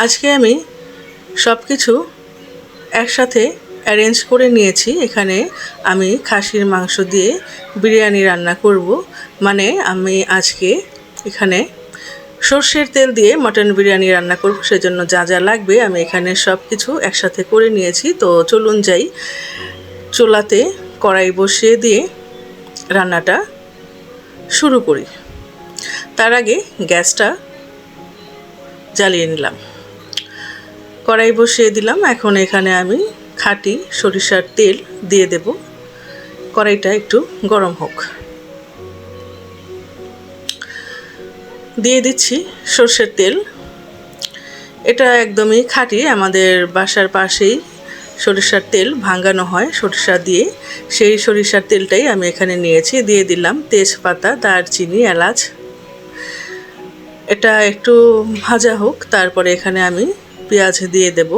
আজকে আমি সব কিছু একসাথে অ্যারেঞ্জ করে নিয়েছি। এখানে আমি খাসির মাংস দিয়ে বিরিয়ানি রান্না করব। মানে আমি আজকে এখানে সর্ষের তেল দিয়ে মটন বিরিয়ানি রান্না করব। সেজন্য যা যা লাগবে আমি এখানে সব কিছু একসাথে করে নিয়েছি। তো চলুন যাই, চুলাতে কড়াই বসিয়ে দিয়ে রান্নাটা শুরু করি। তার আগে গ্যাসটা জ্বালিয়ে নিলাম, কড়াই বসিয়ে দিলাম। এখন এখানে আমি খাঁটি সরিষার তেল দিয়ে দেব। কড়াইটা একটু গরম হোক। দিয়ে দিচ্ছি সর্ষের তেল। এটা একদমই খাঁটি, আমাদের বাসার পাশেই সরিষার তেল ভাঙানো হয় সরিষা দিয়ে, সেই সরিষার তেলটাই আমি এখানে নিয়েছি। দিয়ে দিলাম তেজপাতা, দারচিনি, এলাচ। এটা একটু ভাজা হোক, তারপরে এখানে আমি পেঁয়াজ দিয়ে দেব।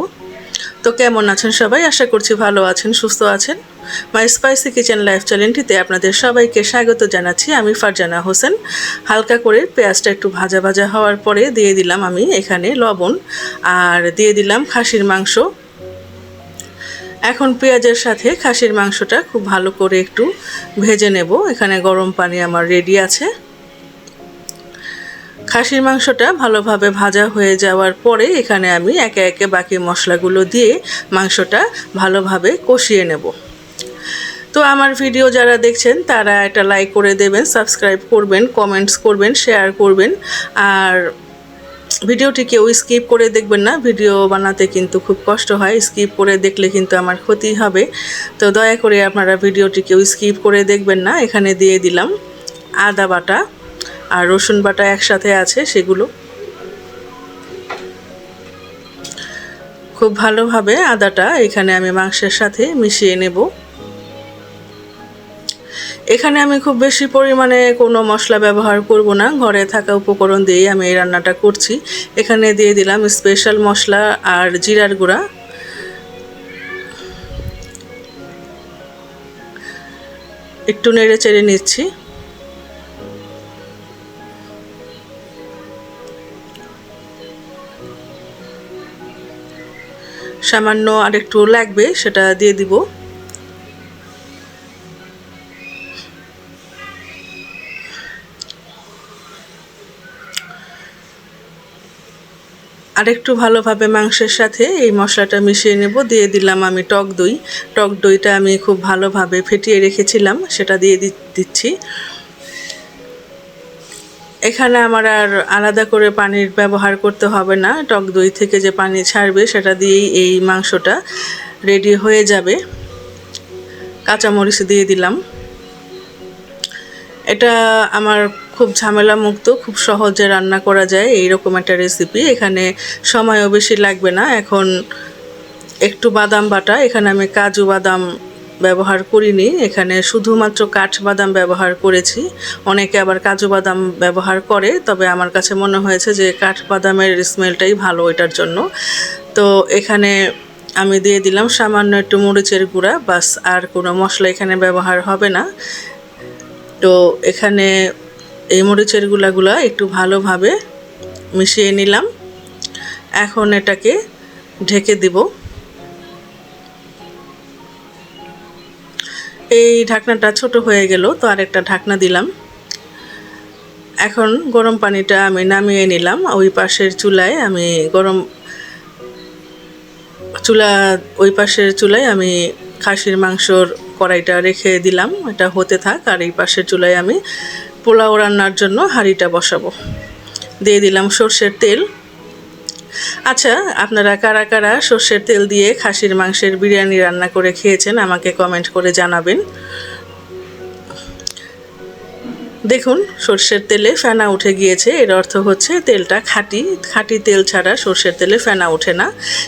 তো কেমন আছেন সবাই? আশা করছি ভালো আছেন, সুস্থ আছেন। মাই স্পাইসি কিচেন লাইফ চ্যানেলটিতে আপনাদের সবাইকে স্বাগত জানাচ্ছি। আমি ফারজানা হোসেন। হালকা করে পেঁয়াজটা একটু ভাজা ভাজা হওয়ার পরে দিয়ে দিলাম আমি এখানে লবণ, আর দিয়ে দিলাম খাসির মাংস। এখন পেঁয়াজের সাথে খাসির মাংসটা খুব ভালো করে একটু ভেজে নেব। এখানে গরম পানি আমার রেডি আছে। খাসির মাংসটা ভালোভাবে ভাজা হয়ে যাওয়ার পরে এখানে আমি একে একে বাকি মশলাগুলো দিয়ে মাংসটা ভালোভাবে কষিয়ে নেব। তো আমার ভিডিও যারা দেখছেন তারা একটা লাইক করে দেবেন, সাবস্ক্রাইব করবেন, কমেন্টস করবেন, শেয়ার করবেন। আর ভিডিওটি কেউ স্কিপ করে দেখবেন না। ভিডিও বানাতে কিন্তু খুব কষ্ট হয়, স্কিপ করে দেখলে কিন্তু আমার ক্ষতি হবে। তো দয়া করে আপনারা ভিডিওটি কেউ স্কিপ করে দেখবেন না। এখানে দিয়ে দিলাম আদা বাটা আর রসুন বাটা একসাথে আছে, সেগুলো খুব ভালোভাবে আদাটা এখানে আমি মাংসের সাথে মিশিয়ে নেব। এখানে আমি খুব বেশি পরিমাণে কোনো মশলা ব্যবহার করব না, ঘরে থাকা উপকরণ দিয়েই আমি এই রান্নাটা করছি। এখানে দিয়ে দিলাম স্পেশাল মশলা আর জিরার গুঁড়া। একটু নেড়ে চেড়ে নিচ্ছি। সামান্য আরেকটু লাগবে, সেটা দিয়ে দিব। আরেকটু ভালোভাবে মাংসের সাথে এই মশলাটা মিশিয়ে নেব। দিয়ে দিলাম আমি টক দই। টক দইটা আমি খুব ভালোভাবে ফেটিয়ে রেখেছিলাম, সেটা দিয়ে দিচ্ছি। এখানে আমার আর আলাদা করে পানির ব্যবহার করতে হবে না। টক দই থেকে যে পানি ছাড়বে সেটা দিয়েই এই মাংসটা রেডি হয়ে যাবে। কাঁচামরিচ দিয়ে দিলাম। এটা আমার খুব ঝামেলা মুক্ত, খুব সহজে রান্না করা যায় এইরকম একটা রেসিপি। এখানে সময়ও বেশি লাগবে না। এখন একটু বাদাম বাটা, এখানে আমি কাজু বাদাম ব্যবহার করিনি, এখানে শুধুমাত্র কাঠবাদাম ব্যবহার করেছি। অনেকে আবার কাজু বাদাম ব্যবহার করে, তবে আমার কাছে মনে হয়েছে যে কাঠবাদামের স্মেলটাই ভালো এটার জন্য। তো এখানে আমি দিয়ে দিলাম সামান্য একটু মরিচের গুঁড়া, বাস, আর কোনো মশলা এখানে ব্যবহার হবে না। তো এখানে এই মরিচের গুঁড়াগুলো একটু ভালোভাবে মিশিয়ে নিলাম। এখন এটাকে ঢেকে দিব। এই ঢাকনাটা ছোট হয়ে গেল, তো আরেকটা ঢাকনা দিলাম। এখন গরম পানিটা আমি নামিয়ে নিলাম। ওই পাশের চুলায় আমি ওই পাশের চুলায় আমি খাসির মাংসর কড়াইটা রেখে দিলাম, এটা হতে থাক। আর এই পাশের চুলায় আমি পোলাও রান্নার জন্য হাঁড়িটা বসাবো। দিয়ে দিলাম সর্ষের তেল। আচ্ছা, আপনারা কারা কারা সর্ষের তেল দিয়ে খাসির মাংসের বিরিয়ানি রান্না করে খেয়েছেন আমাকে কমেন্ট করে জানাবেন। দেখুন সর্ষের তেলে ফেনা উঠে গিয়েছে, এর অর্থ হচ্ছে তেলটা খাঁটি তেল ছাড়া সর্ষের তেলে ফেনা ওঠে না।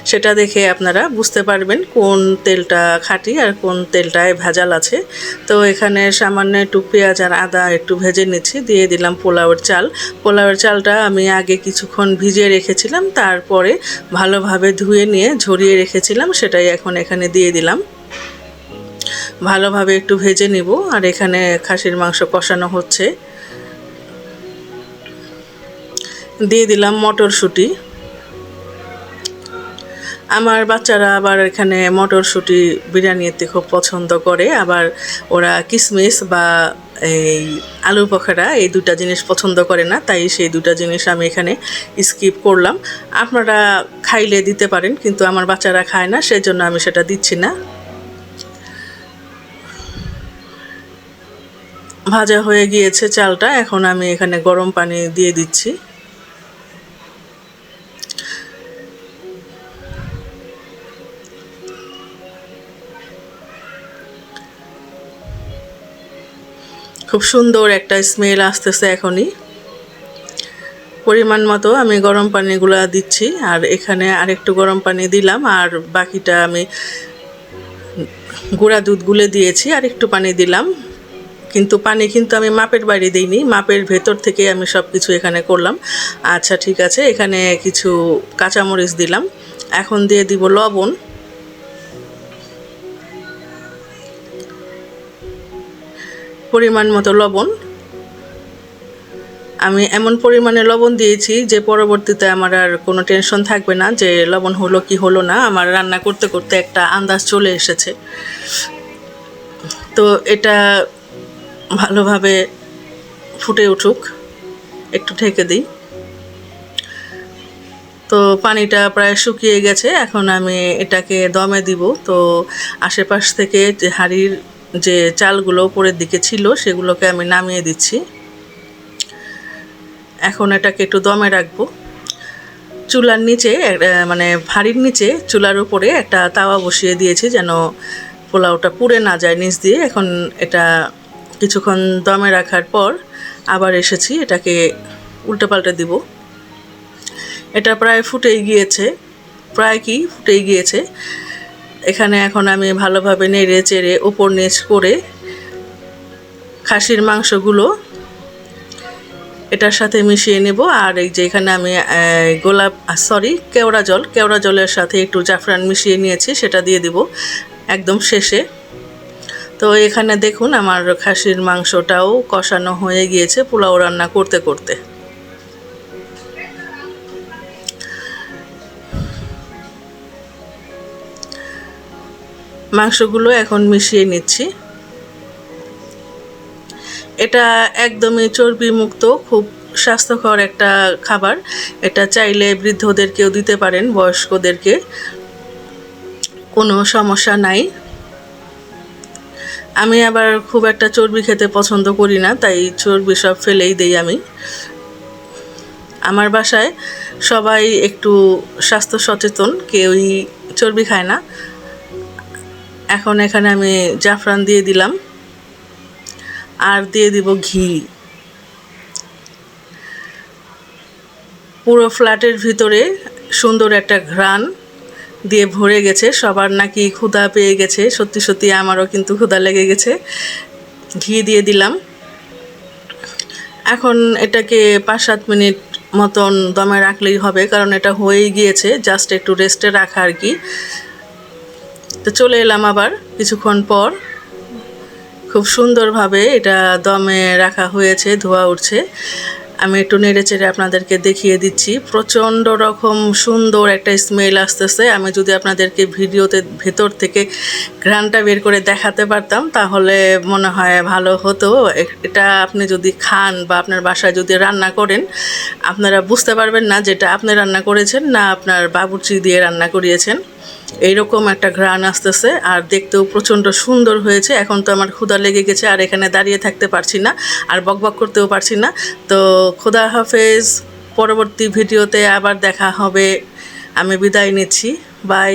সেটা দেখে আপনারা বুঝতে পারবেন কোন তেলটা খাঁটি আর কোন তেলটায় ভেজাল আছে। তো এখানে সামান্য একটু পেঁয়াজ আর আদা একটু ভেজে নিচ্ছি। দিয়ে দিলাম পোলাওয়ের চাল। পোলাওয়ের চালটা আমি আগে কিছুক্ষণ ভিজিয়ে রেখেছিলাম, তারপরে ভালোভাবে ধুয়ে নিয়ে ঝরিয়ে রেখেছিলাম, সেটাই এখন এখানে দিয়ে দিলাম। ভালোভাবে একটু ভেজে নিব। আর এখানে খাসির মাংস কষানো হচ্ছে। দিয়ে দিলাম মটরশুঁটি। আমার বাচ্চারা আবার এখানে মটরশুঁটি বিরিয়ানিতে খুব পছন্দ করে, আবার ওরা কিশমিশ বা এই আলু পকোড়া এই দুটা জিনিস পছন্দ করে না, তাই সেই দুটা জিনিস আমি এখানে স্কিপ করলাম। আপনারা খাইলে দিতে পারেন, কিন্তু আমার বাচ্চারা খায় না, সেজন্য আমি সেটা দিচ্ছি না। ভাজা হয়ে গিয়েছে চালটা, এখন আমি এখানে গরম পানি দিয়ে দিচ্ছি। খুব সুন্দর একটা স্মেল আসতেছে এখনই। পরিমাণ মতো আমি গরম পানিগুলো দিচ্ছি, আর এখানে আরেকটু গরম পানি দিলাম, আর বাকিটা আমি গুঁড়া দুধ গুলে দিয়েছি, আর একটু পানি দিলাম। কিন্তু পানি কিন্তু আমি মাপের বাইরে দিইনি, মাপের ভেতর থেকে আমি সব কিছু এখানে করলাম। আচ্ছা ঠিক আছে, এখানে কিছু কাঁচামরিচ দিলাম। এখন দিয়ে দিব লবণ। পরিমাণ মতো লবণ। আমি এমন পরিমাণে লবণ দিয়েছি যে পরবর্তীতে আমার আর কোনো টেনশন থাকবে না যে লবণ হলো কি হলো না। আমার রান্না করতে করতে একটা আন্দাজ চলে এসেছে। তো এটা ভালোভাবে ফুটে উঠুক, একটু ঢেকে দিই। তো পানিটা প্রায় শুকিয়ে গেছে, এখন আমি এটাকে দমে দিব। তো আশেপাশ থেকে যে হাঁড়ির যে চালগুলো উপরের দিকে ছিল সেগুলোকে আমি নামিয়ে দিচ্ছি। এখন এটাকে একটু দমে রাখবো। চুলার নিচে মানে হাঁড়ির নিচে চুলার উপরে একটা তাওয়া বসিয়ে দিয়েছি যেন পোলাওটা পুড়ে না যায় নিচ দিয়ে। এখন এটা কিছুক্ষণ দমে রাখার পর আবার এসেছি, এটাকে উল্টে পাল্টে দিব। এটা প্রায় ফুটেই গিয়েছে, ফুটেই গিয়েছে। এখানে এখন আমি ভালোভাবে নেড়ে চেড়ে উপর নিচ করে খাসির মাংসগুলো এটার সাথে মিশিয়ে নেব। আর এই যে এখানে আমি কেওড়া জলের সাথে একটু জাফরান মিশিয়ে নিয়েছি, সেটা দিয়ে দিব একদম শেষে। তো এখানে দেখুন আমার খাসির মাংসটাও কষানো হয়ে গিয়েছে পোলাও রান্না করতে করতে। মাংসগুলো এখন মিশিয়ে নিচ্ছি। এটা একদমই চর্বি মুক্ত, খুব স্বাস্থ্যকর একটা খাবার। এটা চাইলে বৃদ্ধদেরকেও দিতে পারেন, বয়স্কদেরকে, কোনো সমস্যা নাই। আমি আবার খুব একটা চর্বি খেতে পছন্দ করি না, তাই চর্বি সব ফেলেই দেই আমি। আমার বাসায় সবাই একটু স্বাস্থ্য সচেতন, কেউই চর্বি খায় না। এখন এখানে আমি জাফরান দিয়ে দিলাম, আর দিয়ে দিব ঘি। পুরো ফ্ল্যাটের ভিতরে সুন্দর একটা ঘ্রাণ দিয়ে ভরে গেছে। সবার নাকি ক্ষুধা পেয়ে গেছে, সত্যি সত্যি আমারও কিন্তু ক্ষুধা লেগে গেছে। ঘি দিয়ে দিলাম। এখন এটাকে 5-7 মিনিট মতন দমে রাখলেই হবে, কারণ এটা হয়েই গিয়েছে, জাস্ট একটু রেস্টে রাখা আর কি। তো চলে এলাম আবার কিছুক্ষণ পর। খুব সুন্দরভাবে এটা দমে রাখা হয়েছে, ধোয়া উঠছে। আমি একটু নেড়ে চেড়ে আপনাদেরকে দেখিয়ে দিচ্ছি। প্রচণ্ড রকম সুন্দর একটা স্মেল আসতেছে। আমি যদি আপনাদেরকে ভিডিওতে ভেতর থেকে ঘ্রাণটা বের করে দেখাতে পারতাম তাহলে মনে হয় ভালো হতো। এটা আপনি যদি খান বা আপনার বাসায় যদি রান্না করেন, আপনারা বুঝতে পারবেন না যেটা আপনি রান্না করেছেন না আপনার বাবুর্চি দিয়ে রান্না করিয়েছেন। এইরকম একটা ঘ্রাণ আসতেছে, আর দেখতেও প্রচণ্ড সুন্দর হয়েছে। এখন তো আমার ক্ষুধা লেগে গেছে, আর এখানে দাঁড়িয়ে থাকতে পারছি না, আর বকবক করতেও পারছি না। তো খোদা হাফেজ, পরবর্তী ভিডিওতে আবার দেখা হবে। আমি বিদায় নিচ্ছি, বাই।